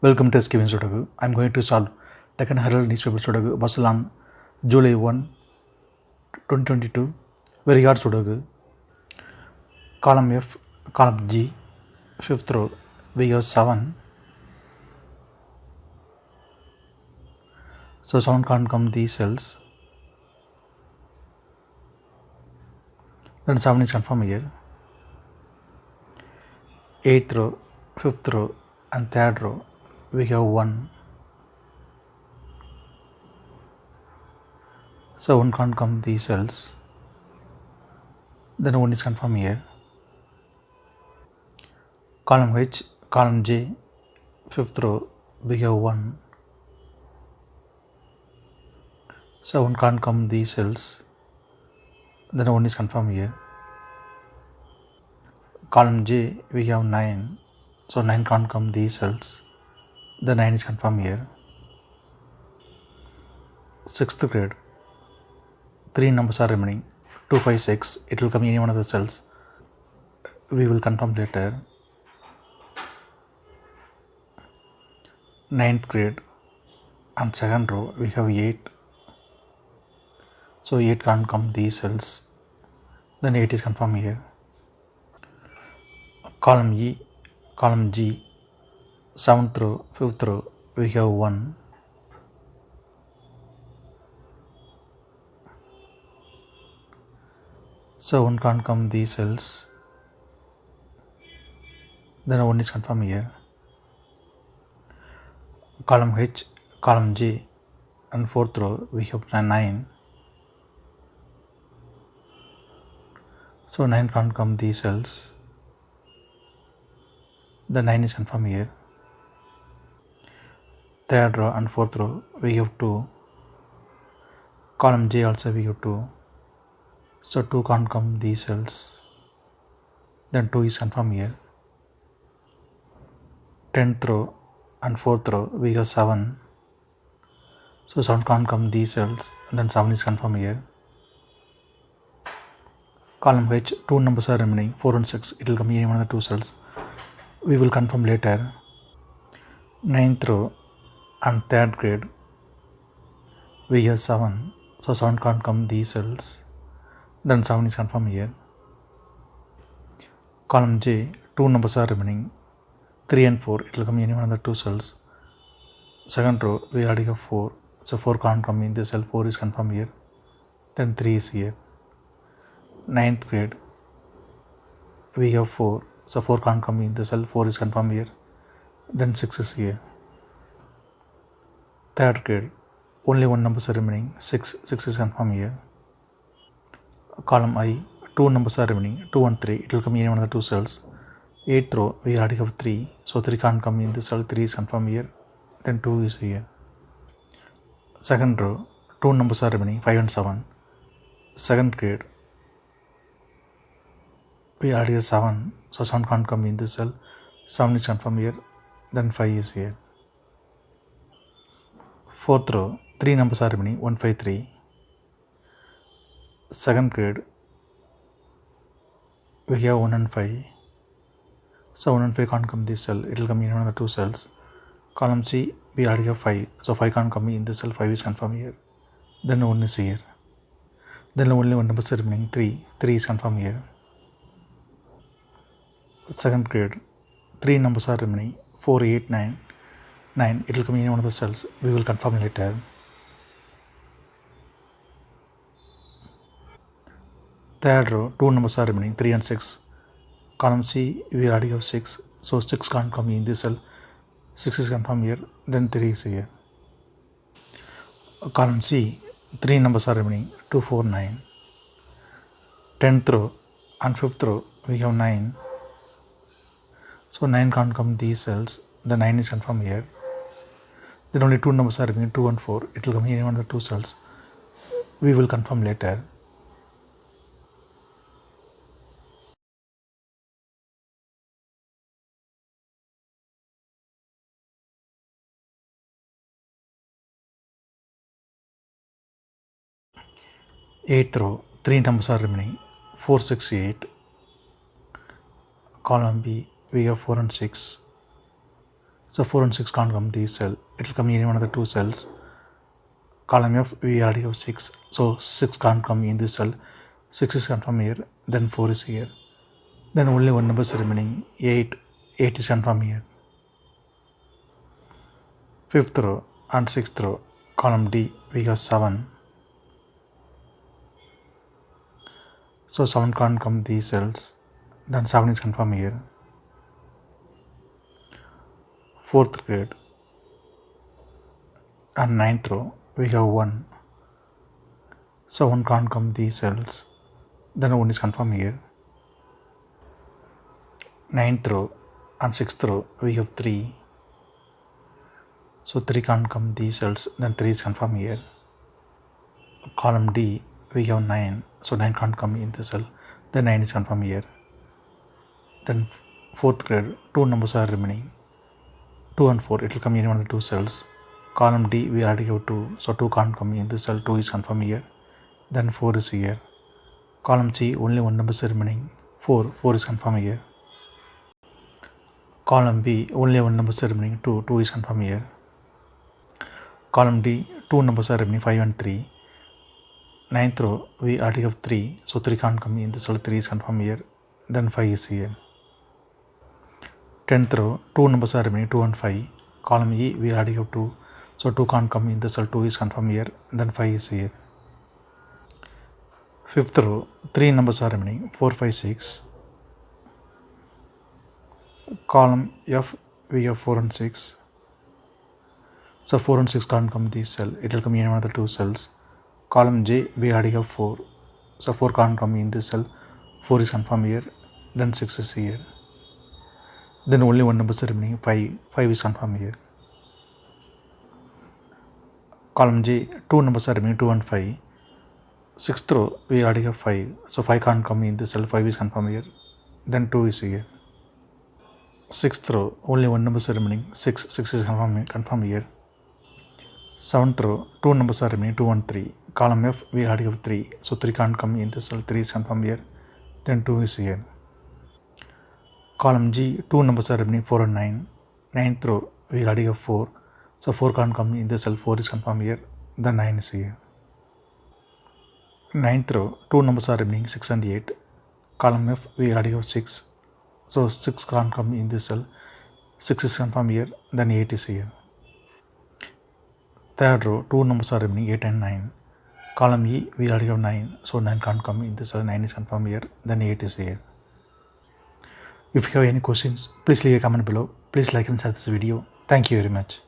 Welcome to Kevin Sodagu. I am going to solve Deccan Herald newspaper Sodagu Basel on July 1, 2022. Very hard Sodagu. Column F, column G, fifth row, we have 7. So 7 can't come these cells. Then 7 is confirmed here. 8th row, 5th row and 3rd row we have 1. So 1 can't come these cells. Then 1 is confirmed here. Column H, column J, 5th row we have 1. So 1 can't come these cells. Then 1 is confirmed here. Column J we have 9. So 9 can't come these cells. The 9 is confirmed here. 6th grade. 3 numbers are remaining. 2, 5, 6. It will come in any one of the cells. We will confirm later. 9th grade. On 2nd row we have 8. So 8 can't come these cells. Then 8 is confirmed here. Column E, column G, 7th row, 5th row, we have 1. So 1 can't come these cells. Then 1 is confirmed here. Column H, column J, and 4th row, we have 9. So 9 can't come these cells. The 9 is confirmed here. 3rd row and 4th row we have 2. Column J also we have 2. So 2 can't come these cells. Then 2 is confirmed here. 10th row and 4th row we have 7. So 7 can't come these cells. Then 7 is confirmed here. Column H, 2 numbers are remaining. 4 and 6. It will come in any one of the 2 cells. We will confirm later. 9th row and 3rd grade we have 7. So 7 can't come these cells. Then 7 is confirmed here. Column J, 2 numbers are remaining. 3 and 4. It will come in any one of the 2 cells. 2nd row we already have 4. So 4 can't come in this cell. 4 is confirmed here. Then 3 is here. 9th grade we have 4. So 4 can't come in the cell. 4 is confirmed here. Then 6 is here. 3rd grade, only 1 number is remaining. 6 is confirmed here. Column I, 2 numbers are remaining. 2 and 3. It will come in one of the 2 cells. 8th row we already have 3. So 3 can't come in this cell. 3 is confirmed here. Then 2 is here. 2nd row, 2 numbers are remaining. 5 and 7. 2nd grade we already have 7. So 7 can't come in this cell. 7 is confirmed here. Then 5 is here. 4th row, 3 numbers are remaining. 1, 5, 3. 2nd grade we have 1 and 5. So 1 and 5 can't come this cell. It will come in one of the 2 cells. Column C we already have 5. So 5 can't come in this cell. 5 is confirmed here. Then 1 is here. Then only 1 number is remaining. 3. 3 is confirmed here. 2nd grade, 3 numbers are remaining. 4, 8, 9. 9. It will come in one of the cells. We will confirm later. Third row, 2 numbers are remaining. 3 and 6. Column C, we already have 6. So 6 can't come in this cell. 6 is confirmed here. Then 3 is here. Column C, 3 numbers are remaining. 2, 4, 9. 10th row and 5th row we have 9. So 9 can't come these cells. The 9 is confirmed here. Then only 2 numbers are remaining. 2 and 4. It will come in one of the 2 cells. We will confirm later. Eighth row, 3 numbers are remaining. 4, 6, 8. Column B, we have 4 and 6. So 4 and 6 can't come this cell. It will come in one of the two cells. Column F, we already have 6. So 6 can't come in this cell. 6 is confirmed here. Then 4 is here. Then only one number is remaining. 8. 8 is confirmed here. Fifth row and sixth row. Column D, we have 7. So 7 can't come these cells. Then 7 is confirmed here. Fourth grade and ninth row, we have 1. So 1 can't come these cells. Then 1 is confirmed here. Ninth row and sixth row, we have 3. So 3 can't come these cells. Then 3 is confirmed here. Column D, we have 9. So 9 can't come in the cell. Then 9 is confirmed here. Then fourth grade, 2 numbers are remaining. 2 and 4, it will come in one of the two cells. Column D, we already have 2. So 2 can't come in this cell. 2 is confirmed here. Then 4 is here. Column C, only one number is remaining. 4. 4 is confirmed here. Column B, only one number is remaining. 2. 2 is confirmed here. Column D, 2 numbers are remaining. 5 and 3. Ninth row, we already have 3. So 3 can't come in this cell. 3 is confirmed here. Then 5 is here. 10th row, 2 numbers are remaining. 2 and 5. Column E, we already have 2. So 2 can't come in the cell. 2 is confirmed here. Then 5 is here. 5th row, 3 numbers are remaining. 4, 5, 6. Column F, we have 4 and 6. So 4 and 6 can't come this cell. It will come in one of the two cells. Column J, we already have 4. So 4 can't come in this cell. 4 is confirmed here. Then 6 is here. Then only one number is remaining. 5. 5 is confirmed here. Column J, 2 numbers are remaining. 2 and 5. 6th row, we already have 5. So 5 can't come in this cell. 5 is confirmed here. Then 2 is here. 6th row, only one number is remaining. 6. 6 is confirmed here. 7th row, 2 numbers are remaining. 2 and 3. Column F, we already have 3. So 3 can't come in this cell. 3 is confirmed here. Then 2 is here. Column G, 2 numbers are remaining. 4 and 9. 9th row, we already have 4. So 4 can't come in this cell. 4 is confirmed here. Then 9 is here. 9th row, 2 numbers are remaining. 6 and 8. Column F, we already have 6. So 6 can't come in this cell. 6 is confirmed here. Then 8 is here. 3rd row, 2 numbers are remaining. 8 and 9. Column E, we already have 9. So 9 can't come in this cell. 9 is confirmed here. Then 8 is here. If you have any questions, please leave a comment below. Please like and share this video. Thank you very much.